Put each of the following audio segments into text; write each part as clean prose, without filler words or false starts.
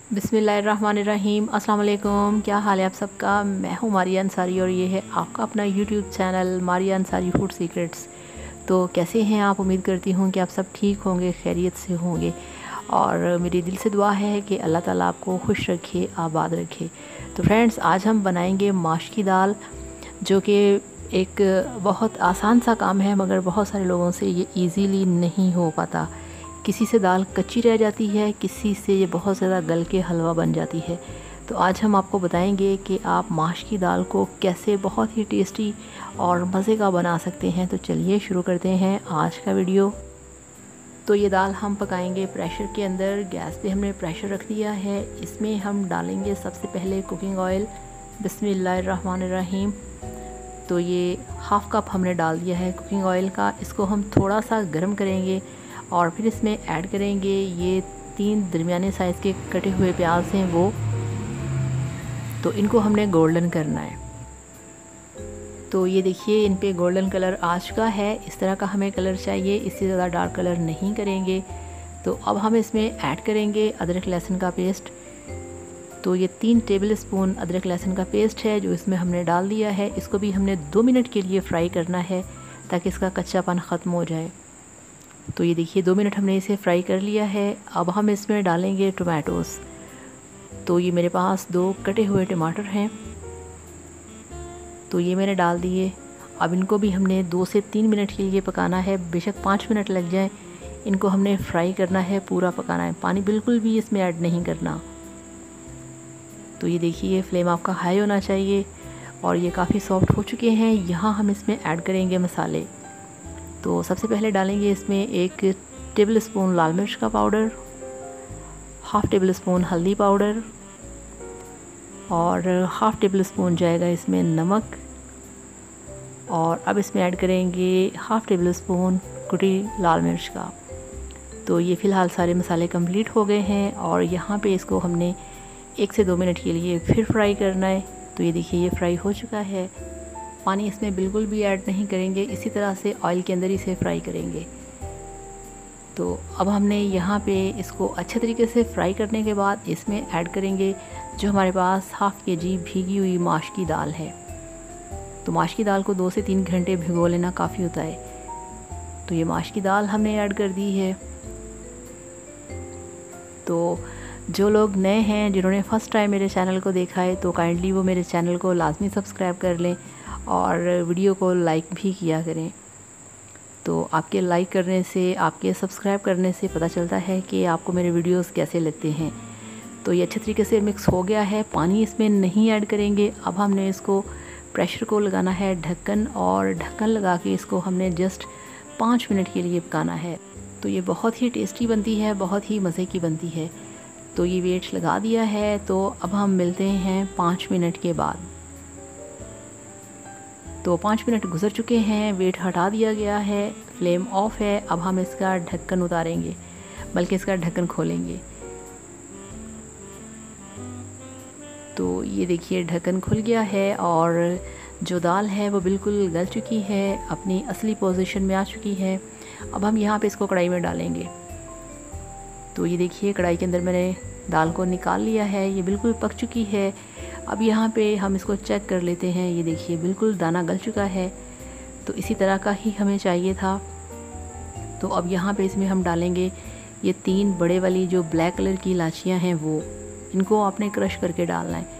बिस्मिल्लाहिर्रहमानिर्रहीम। अस्सलाम वालेकुम। क्या हाल है आप सबका। मैं हूँ मारिया अंसारी और ये है आपका अपना YouTube channel Maria Ansari food secrets. तो कैसे हैं आप। उम्मीद करती हूँ कि आप सब ठीक होंगे, खैरियत से होंगे और मेरी दिल से दुआ है कि अल्लाह ताला आपको खुश रखे, आबाद रखे। तो फ्रेंड्स, आज हम बनाएंगे माश की दाल, जो कि एक बहुत आसान सा काम है मगर बहुत सारे लोगों से ये ईज़िली नहीं हो पाता। किसी से दाल कच्ची रह जाती है, किसी से ये बहुत ज़्यादा गल के हलवा बन जाती है। तो आज हम आपको बताएंगे कि आप माश की दाल को कैसे बहुत ही टेस्टी और मज़े का बना सकते हैं। तो चलिए शुरू करते हैं आज का वीडियो। तो ये दाल हम पकाएंगे प्रेशर के अंदर। गैस पे हमने प्रेशर रख दिया है। इसमें हम डालेंगे सबसे पहले कुकिंग ऑयल। बिस्मिल्लाहिर्रहमानिर्रहीम। तो ये हाफ़ कप हमने डाल दिया है कुकिंग ऑयल का। इसको हम थोड़ा सा गर्म करेंगे और फिर इसमें ऐड करेंगे ये 3 दरमियाने साइज़ के कटे हुए प्याज हैं वो। तो इनको हमने गोल्डन करना है। तो ये देखिए, इन पे गोल्डन कलर आ चुका है। इस तरह का हमें कलर चाहिए, इससे ज़्यादा डार्क कलर नहीं करेंगे। तो अब हम इसमें ऐड करेंगे अदरक लहसुन का पेस्ट। तो ये 3 टेबल स्पून अदरक लहसुन का पेस्ट है जो इसमें हमने डाल दिया है। इसको भी हमने 2 मिनट के लिए फ्राई करना है ताकि इसका कच्चापन ख़त्म हो जाए। तो ये देखिए 2 मिनट हमने इसे फ्राई कर लिया है। अब हम इसमें डालेंगे टोमेटोज़। तो ये मेरे पास 2 कटे हुए टमाटर हैं, तो ये मैंने डाल दिए। अब इनको भी हमने 2 से 3 मिनट के लिए पकाना है। बेशक 5 मिनट लग जाए, इनको हमने फ्राई करना है, पूरा पकाना है। पानी बिल्कुल भी इसमें ऐड नहीं करना। तो ये देखिए, फ्लेम आपका हाई होना चाहिए और ये काफ़ी सॉफ्ट हो चुके हैं। यहाँ हम इसमें ऐड करेंगे मसाले। तो सबसे पहले डालेंगे इसमें 1 टेबल स्पून लाल मिर्च का पाउडर, हाफ़ टेबल स्पून हल्दी पाउडर और हाफ़ टेबल स्पून जाएगा इसमें नमक। और अब इसमें ऐड करेंगे हाफ़ टेबल स्पून कुटी लाल मिर्च का। तो ये फ़िलहाल सारे मसाले कंप्लीट हो गए हैं और यहाँ पे इसको हमने 1 से 2 मिनट के लिए फिर फ्राई करना है। तो ये देखिए, ये फ्राई हो चुका है। पानी इसमें बिल्कुल भी ऐड नहीं करेंगे, इसी तरह से ऑयल के अंदर ही इसे फ्राई करेंगे। तो अब हमने यहाँ पे इसको अच्छे तरीके से फ्राई करने के बाद इसमें ऐड करेंगे जो हमारे पास हाफ़ केजी भीगी हुई माश की दाल है। तो माश की दाल को 2 से 3 घंटे भिगो लेना काफ़ी होता है। तो ये माश की दाल हमने ऐड कर दी है। तो जो लोग नए हैं, जिन्होंने फ़र्स्ट टाइम मेरे चैनल को देखा है, तो काइंडली वो मेरे चैनल को लाजमी सब्सक्राइब कर लें और वीडियो को लाइक भी किया करें। तो आपके लाइक करने से, आपके सब्सक्राइब करने से पता चलता है कि आपको मेरे वीडियोस कैसे लगते हैं। तो ये अच्छे तरीके से मिक्स हो गया है। पानी इसमें नहीं ऐड करेंगे। अब हमने इसको प्रेशर को लगाना है ढक्कन, और ढक्कन लगा के इसको हमने जस्ट 5 मिनट के लिए पकाना है। तो ये बहुत ही टेस्टी बनती है, बहुत ही मज़े की बनती है। तो ये वेट लगा दिया है। तो अब हम मिलते हैं 5 मिनट के बाद। तो 5 मिनट गुजर चुके हैं, वेट हटा दिया गया है, फ्लेम ऑफ है। अब हम इसका ढक्कन उतारेंगे, बल्कि इसका ढक्कन खोलेंगे। तो ये देखिए, ढक्कन खुल गया है और जो दाल है वो बिल्कुल गल चुकी है, अपनी असली पोजीशन में आ चुकी है। अब हम यहाँ पे इसको कढ़ाई में डालेंगे। तो ये देखिए, कढ़ाई के अंदर मैंने दाल को निकाल लिया है, ये बिल्कुल पक चुकी है। अब यहाँ पे हम इसको चेक कर लेते हैं। ये देखिए, बिल्कुल दाना गल चुका है। तो इसी तरह का ही हमें चाहिए था। तो अब यहाँ पे इसमें हम डालेंगे ये 3 बड़े वाली जो ब्लैक कलर की इलायचियाँ हैं वो, इनको आपने क्रश करके डालना है।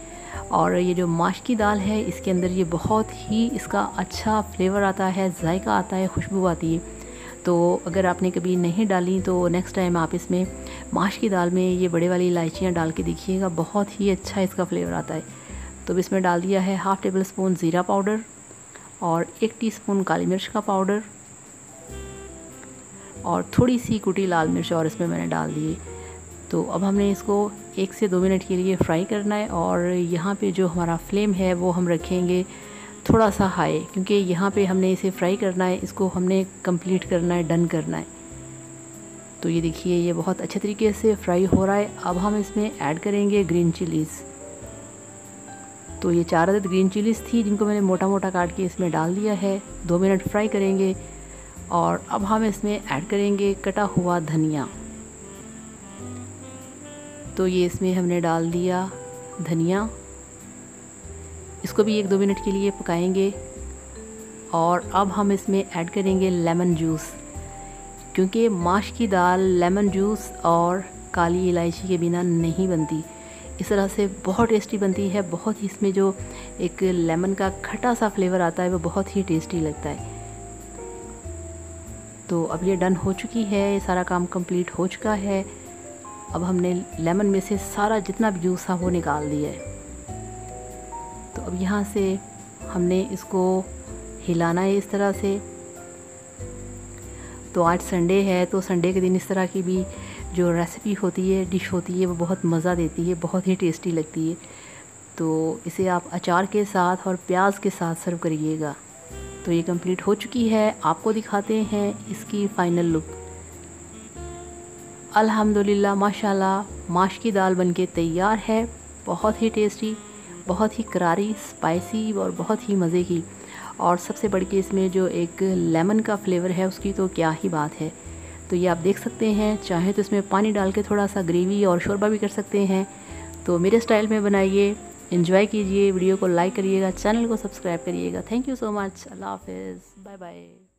और ये जो माश की दाल है, इसके अंदर ये बहुत ही इसका अच्छा फ्लेवर आता है, जायका आता है, खुशबू आती है। तो अगर आपने कभी नहीं डाली तो नेक्स्ट टाइम आप इसमें माश की दाल में ये बड़े वाली इलायचियाँ डाल के देखिएगा, बहुत ही अच्छा इसका फ्लेवर आता है। तो इसमें डाल दिया है हाफ़ टेबल स्पून ज़ीरा पाउडर और 1 टीस्पून काली मिर्च का पाउडर और थोड़ी सी कुटी लाल मिर्च और इसमें मैंने डाल दी। तो अब हमने इसको 1 से 2 मिनट के लिए फ्राई करना है। और यहाँ पे जो हमारा फ्लेम है वो हम रखेंगे थोड़ा सा हाई, क्योंकि यहाँ पे हमने इसे फ्राई करना है, इसको हमने कंप्लीट करना है, डन करना है। तो ये देखिए, ये बहुत अच्छे तरीके से फ्राई हो रहा है। अब हम इसमें ऐड करेंगे ग्रीन चिलीज़। तो ये 4 अदद ग्रीन चिलीज़ थी जिनको मैंने मोटा मोटा काट के इसमें डाल दिया है। 2 मिनट फ्राई करेंगे और अब हम इसमें ऐड करेंगे कटा हुआ धनिया। तो ये इसमें हमने डाल दिया धनिया, इसको भी 1-2 मिनट के लिए पकाएंगे। और अब हम इसमें ऐड करेंगे लेमन जूस, क्योंकि माश की दाल लेमन जूस और काली इलायची के बिना नहीं बनती। इस तरह से बहुत टेस्टी बनती है, बहुत ही इसमें जो एक लेमन का खट्टा सा फ्लेवर आता है वो बहुत ही टेस्टी लगता है। तो अब ये डन हो चुकी है, ये सारा काम कंप्लीट हो चुका है। अब हमने लेमन में से सारा जितना भी जूस था वो निकाल दिया है। तो अब यहाँ से हमने इसको हिलाना है इस तरह से। तो आज संडे है, तो संडे के दिन इस तरह की भी जो रेसिपी होती है, डिश होती है, वो बहुत मज़ा देती है, बहुत ही टेस्टी लगती है। तो इसे आप अचार के साथ और प्याज के साथ सर्व करिएगा। तो ये कंप्लीट हो चुकी है, आपको दिखाते हैं इसकी फ़ाइनल लुक। अल्हम्दुलिल्लाह माशाल्लाह माश की दाल बनके तैयार है। बहुत ही टेस्टी, बहुत ही करारी, स्पाइसी और बहुत ही मज़े की। और सबसे बढ़ के इसमें जो एक लेमन का फ्लेवर है उसकी तो क्या ही बात है। तो ये आप देख सकते हैं, चाहे तो इसमें पानी डाल के थोड़ा सा ग्रेवी और शोरबा भी कर सकते हैं। तो मेरे स्टाइल में बनाइए, एंजॉय कीजिए, वीडियो को लाइक करिएगा, चैनल को सब्सक्राइब करिएगा। Thank you so much. अल्लाह हाफ़िज़, बाय बाय।